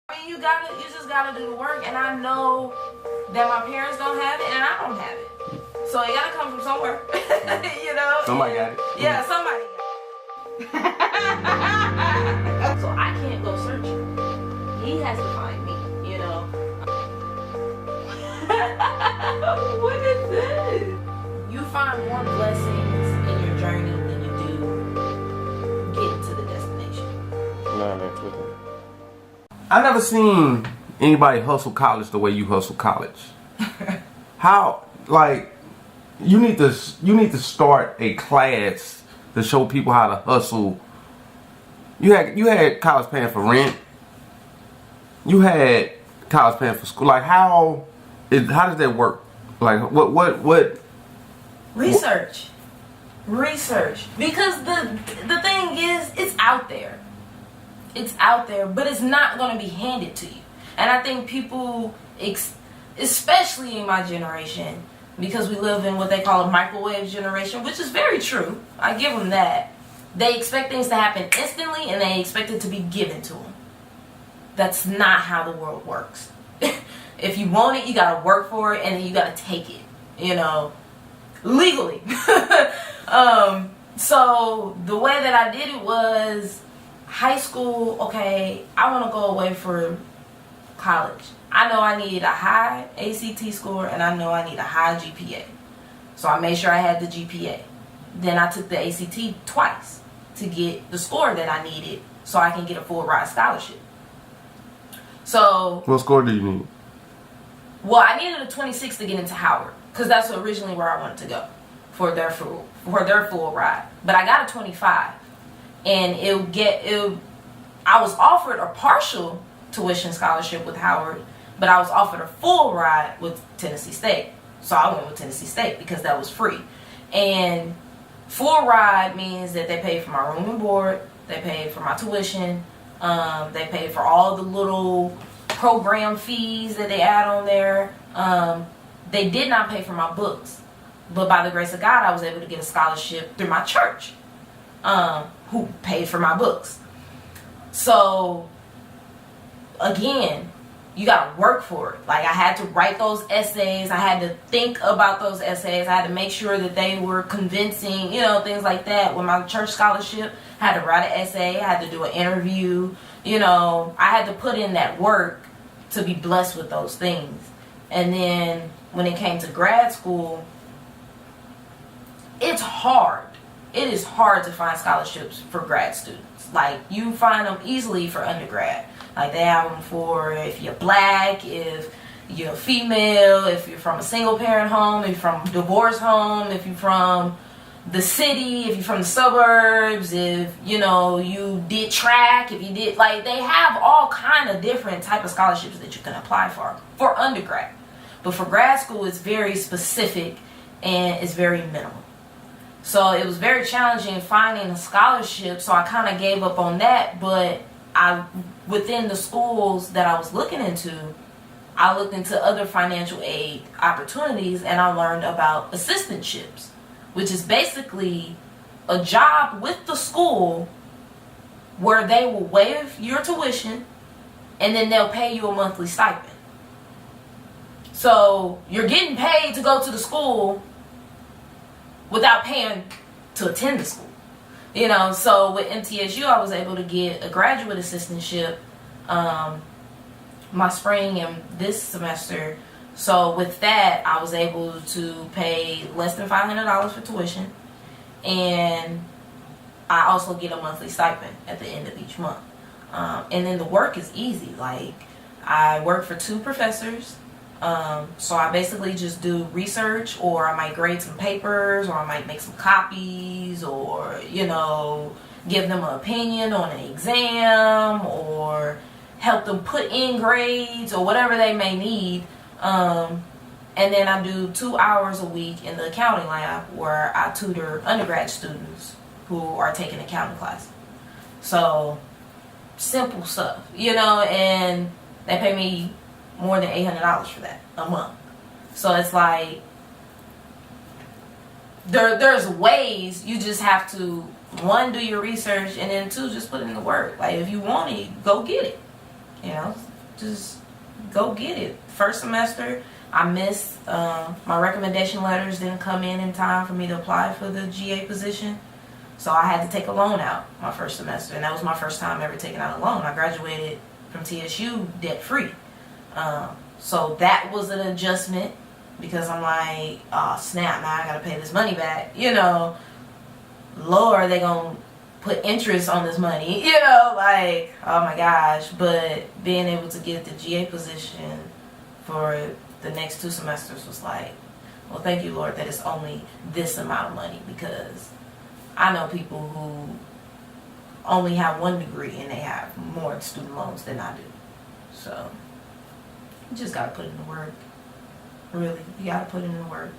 I mean, you just gotta do the work, and I know that my parents don't have it, and I don't have it. So it gotta come from somewhere, you know? Somebody got it. Yeah, somebody got it. So I can't go searching. He has to find me, you know? What is this? You find more blessings in your journey than you do getting to the destination. No, that's true. I never seen anybody hustle college the way you hustle college. How, like, you need to start a class to show people how to hustle. You had college paying for rent. You had college paying for school. Like, how does that work? Like, what? Research. Because the thing is, it's out there. It's out there, but it's not going to be handed to you. And I think people, especially in my generation, because we live in what they call a microwave generation, which is very true. I give them that. They expect things to happen instantly, and they expect it to be given to them. That's not how the world works. If you want it, you got to work for it, and then you got to take it, you know, legally. So the way that I did it was high school. Okay, I want to go away for college. I know I need a high ACT score, and I know I need a high GPA. So I made sure I had the GPA. Then I took the ACT twice to get the score that I needed so I can get a full ride scholarship. So What score do you need? Well, I needed a 26 to get into Howard, because that's originally where I wanted to go for their full ride. But I got a 25, and I was offered a partial tuition scholarship with Howard, but I was offered a full ride with Tennessee State. So I went with Tennessee State because that was free. And full ride means that they pay for my room and board, they pay for my tuition, they pay for all the little program fees that they add on there. They did not pay for my books, but by the grace of God, I was able to get a scholarship through my church, who paid for my books. So again, you gotta work for it. Like, I had to write those essays, I had to think about those essays, I had to make sure that they were convincing, you know, things like that. With my church scholarship, I had to write an essay, I had to do an interview, you know, I had to put in that work to be blessed with those things. And then when it came to grad school, it's hard. It is hard to find scholarships for grad students. Like, you find them easily for undergrad. Like, they have them for if you're black, if you're female, if you're from a single parent home, if you're from a divorced home, if you're from the city, if you're from the suburbs, if, you know, you did track, if you did, like, they have all kind of different type of scholarships that you can apply for undergrad. But for grad school, it's very specific and it's very minimal. So it was very challenging finding a scholarship, so I kind of gave up on that. But within the schools that I was looking into, I looked into other financial aid opportunities, and I learned about assistantships, which is basically a job with the school where they will waive your tuition and then they'll pay you a monthly stipend. So you're getting paid to go to the school without paying to attend the school. You know, so with MTSU, I was able to get a graduate assistantship my spring and this semester. So with that, I was able to pay less than $500 for tuition, and I also get a monthly stipend at the end of each month. And then the work is easy. Like, I work for 2 professors, so I basically just do research, or I might grade some papers, or I might make some copies, or, you know, give them an opinion on an exam, or help them put in grades, or whatever they may need. And then I do 2 hours a week in the accounting lab where I tutor undergrad students who are taking accounting classes. So simple stuff, you know, and they pay me more than $800 for that a month. So it's like, there's ways. You just have to, 1, do your research, and then 2, just put in the work. Like, if you want it, go get it, you know. just go get it. First semester, I missed, my recommendation letters didn't come in time for me to apply for the GA position. So I had to take a loan out my first semester, and that was my first time ever taking out a loan. I graduated from TSU debt free. So that was an adjustment, because I'm like, oh snap, now I gotta pay this money back. You know, Lord, they gonna put interest on this money. You know, like, oh my gosh. But being able to get the GA position for the next 2 semesters was like, well, thank you, Lord, that it's only this amount of money, because I know people who only have 1 degree and they have more student loans than I do. So you just gotta put in the work. Really, you gotta put in the work.